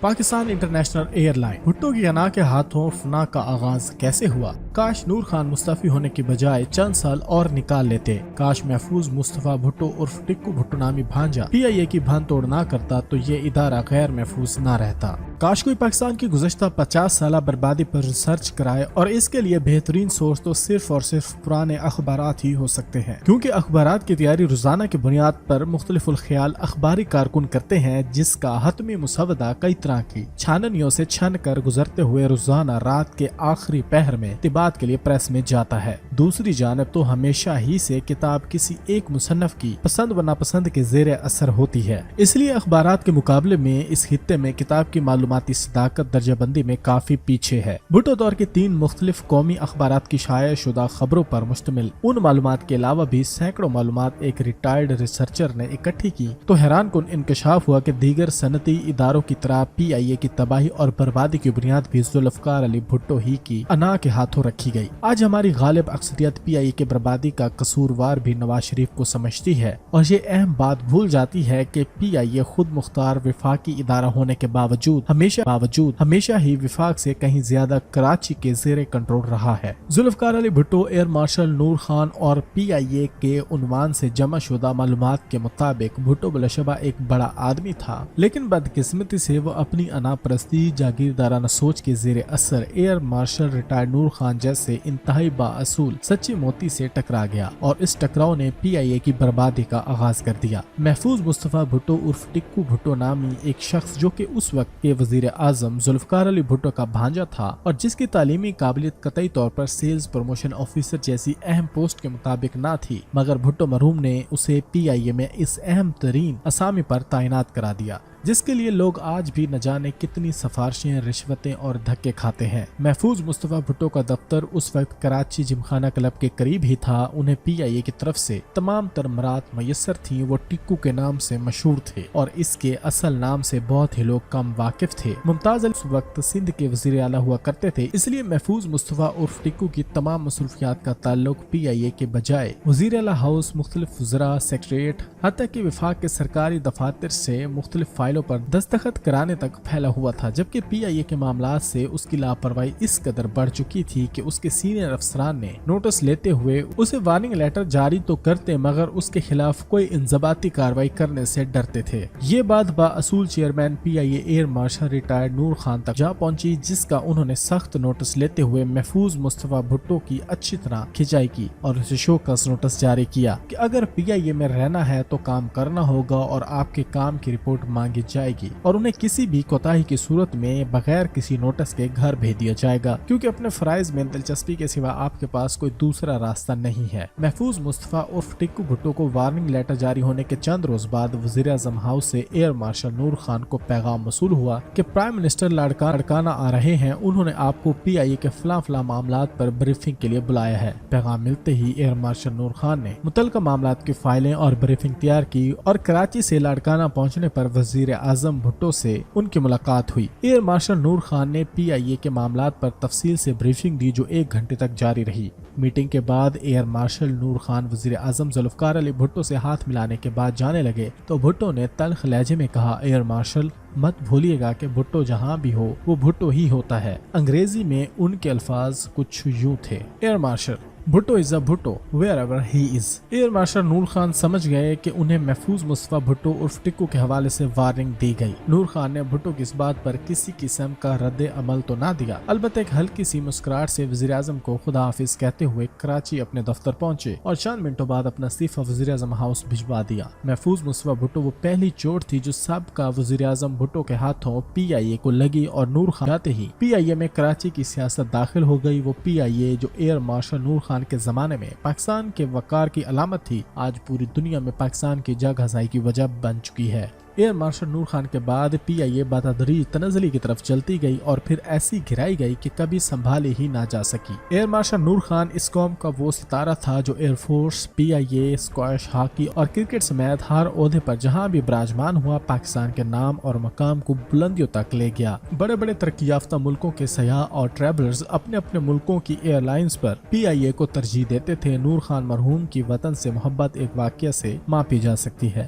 Pakistan international air line Bhutto کی انا کے ہاتھوں فنا کا آغاز کیسے ہوا؟ کاش نور خان مستعفی ہونے کی بجائے چند سال اور نکال لیتے، کاش محفوظ مصطفیٰ بھٹو عرف ٹکو بھٹو نامی بھانجا پی آئی اے کی بھن توڑ نہ کرتا تو یہ ادارہ غیر محفوظ نہ رہتا۔ کاش کوئی پاکستان کی گزشتہ 50 سالہ بربادی پر ریسرچ کرائے، اور اس کے لیے بہترین سورس تو صرف اور صرف پرانے اخبارات ہی ہو سکتے ہیں، کیونکہ اخبارات کی تیاری روزانہ کی بنیاد پر مختلف الخیال اخباری کارکن کرتے ہیں، جس کا حتمی مسودہ کئی طرح کی چھاننیوں سے چھن کر گزرتے ہوئے روزانہ رات کے آخری پہر میں طباعت کے لیے پریس میں جاتا ہے۔ دوسری جانب تو ہمیشہ ہی سے کتاب کسی ایک مصنف کی پسند و ناپسند کے زیر اثر ہوتی ہے، اس لیے اخبارات کے مقابلے میں اس خطے میں کتاب کی معلوماتی صداقت درجہ بندی میں کافی پیچھے ہے۔ بھٹو دور کے 3 مختلف قومی اخبارات کی شائع شدہ خبروں پر مشتمل ان معلومات کے علاوہ بھی سینکڑوں معلومات ایک ریٹائرڈ ریسرچر نے اکٹھی کی تو حیران کن انکشاف ہوا کہ دیگر صنعتی اداروں کی طرح پی آئی اے کی تباہی اور بربادی کی بنیاد بھی ذوالفقار علی بھٹو ہی کی انا کے ہاتھوں رکھی گئی۔ آج ہماری غالب اکثریت پی آئی اے کے بربادی کا قصوروار بھی نواز شریف کو سمجھتی ہے، اور یہ اہم بات بھول جاتی ہے کہ پی آئی اے خود مختار وفاقی ادارہ ہونے کے باوجود ہمیشہ ہی وفاق سے کہیں زیادہ کراچی کے زیر کنٹرول رہا ہے۔ ذوالفقار علی بھٹو ایئر مارشل نور خان اور پی آئی اے کے عنوان سے جمع شدہ معلومات کے مطابق بھٹو بلاشبہ ایک بڑا آدمی تھا، لیکن بدقسمتی سے وہ اپنی انا پرستی جاگیردارانہ سوچ کے زیر اثر year marshal retired Noor Khan جیسے انتہائی با اصول سچے موتی سے ٹکرا گیا، اور اس ٹکراؤ نے پی آئی اے کی بربادی کا آغاز کر دیا۔ محفوظ مصطفیٰ بھٹو عرف ٹکو بھٹو نامی ایک شخص جو کہ اس وقت کے وزیر اعظم ذوالفقار علی بھٹو کا بھانجا تھا، اور جس کی تعلیمی قابلیت قطعی طور پر سیلز پروموشن آفیسر جیسی اہم پوسٹ کے مطابق نہ تھی، مگر بھٹو مرحوم نے اسے پی آئی اے میں اس اہم ترین اسامی پر تعینات کرا دیا، جس کے لیے لوگ آج بھی نہ جانے کتنی سفارشیں، رشوتیں اور دھکے کھاتے ہیں۔ محفوظ مصطفیٰ بھٹو کا دفتر اس وقت کراچی جمخانہ کلب کے قریب ہی تھا۔ انہیں پی آئی اے کی طرف سے تمام تر مراد میسر تھیں۔ وہ ٹکو کے نام سے مشہور تھے اور اس کے اصل نام سے بہت ہی لوگ کم واقف تھے۔ ممتاز اس وقت سندھ کے وزیر اعلیٰ ہوا کرتے تھے، اس لیے محفوظ مصطفیٰ عرف ٹکو کی تمام مصروفیات کا تعلق پی آئی اے کے بجائے وزیر اعلیٰ ہاؤس، مختلف وزراء، سیکریٹریٹ، حتیٰ کہ وفاق کے سرکاری دفاتر سے مختلف فائلوں پر دستخط کرانے تک پھیلا ہوا تھا، جبکہ پی آئی اے کے معاملات سے اس کی لاپرواہی اس قدر بڑھ چکی تھی کہ اس کے سینئر افسران نے نوٹس لیتے ہوئے اسے وارننگ لیٹر جاری تو کرتے، مگر اس کے خلاف کوئی انضباطی کارروائی کرنے سے ڈرتے تھے۔ یہ بات با اصول chairman P I A air marshal retired Noor Khan تک جا پہنچی، جس کا انہوں نے سخت نوٹس لیتے ہوئے محفوظ مصطفیٰ بھٹو کی اچھی طرح کھنچائی کی اور اسے شوکس نوٹس جاری کیا کہ اگر پی آئی اے میں رہنا ہے تو کام کرنا ہوگا اور آپ کے کام کی رپورٹ مانگی جائے گی، اور انہیں کسی بھی کوتاہی کی صورت میں بغیر کسی نوٹس کے گھر بھیج دیا جائے گا، کیونکہ اپنے فرائض میں دلچسپی کے سوا آپ کے پاس کوئی دوسرا راستہ نہیں ہے۔ محفوظ مصطفیٰ عرف ٹکو بھٹو کو وارننگ لیٹر جاری ہونے کے چند روز بعد وزیر اعظم ہاؤس سے ایئر مارشل نور خان کو پیغام موصول ہوا کہ پرائم منسٹر لاڑکانہ آ رہے ہیں، انہوں نے آپ کو پی آئی اے کے فلاں معاملات پر بریفنگ کے لیے بلایا ہے۔ پیغام ملتے ہی ایئر مارشل نور خان نے متعلقہ معاملات کی فائلیں اور بریفنگ تیار کی، اور کراچی سے لاڑکانہ پہنچنے پر وزیر اعظم بھٹو سے ان کی ملاقات ہوئی۔ ایئر مارشل نور خان نے پی آئی اے کے معاملات پر تفصیل سے بریفنگ دی، جو 1 گھنٹے تک جاری رہی۔ میٹنگ کے بعد ایئر مارشل نور خان وزیر اعظم ذوالفقار علی بھٹو سے ہاتھ ملانے کے بعد جانے لگے تو بھٹو نے تلخ لہجے میں کہا، ایئر مارشل مت بھولیے گا کہ بھٹو جہاں بھی ہو وہ بھٹو ہی ہوتا ہے۔ انگریزی میں ان کے الفاظ کچھ یوں تھے، air marshal Bhutto is a Bhutto wherever he is. Air marshal Noor Khan سمجھ گئے کہ انہیں محفوظ مصطفیٰ بھٹو عرف ٹکو کے حوالے سے وارننگ دی گئی۔ نور خان نے بھٹو کی اس بات پر کسی قسم کا رد عمل تو نہ دیا، البتہ ایک ہلکی سی مسکراہٹ سے وزیر اعظم کو خدا حافظ کہتے ہوئے کراچی اپنے دفتر پہنچے اور چند منٹوں بعد اپنا استعفیٰ وزیر اعظم ہاؤس بھجوا دیا۔ محفوظ مصطفیٰ بھٹو وہ پہلی چوٹ تھی جو سابقہ وزیر اعظم بھٹو کے ہاتھوں پی آئی اے کو لگی، اور نور خان جاتے ہی پی آئی اے میں کراچی کی سیاست داخل ہو گئی۔ وہ پی آئی اے جو ایئر مارشل نور خان کے زمانے میں پاکستان کے وقار کی علامت تھی، آج پوری دنیا میں پاکستان کی جگ ہزائی کی وجہ بن چکی ہے۔ ایئر مارشل نور خان کے بعد پی آئی اے بتدریج تنزلی کی طرف چلتی گئی اور پھر ایسی گرائی گئی کہ کبھی سنبھالی ہی نہ جا سکی۔ ایئر مارشل نور خان اس قوم کا وہ ستارہ تھا جو air force, P I a, squash, hockey اور کرکٹ سمیت ہر عہدے پر جہاں بھی براجمان ہوا پاکستان کے نام اور مقام کو بلندیوں تک لے گیا۔ بڑے بڑے ترقی یافتہ ملکوں کے سیاح اور ٹریولرز اپنے اپنے ملکوں کی year lines per P I اے کو ترجیح دیتے تھے۔ نور خان مرحوم کی وطن سے محبت ایک واقعہ سے ماپی جا سکتی ہے۔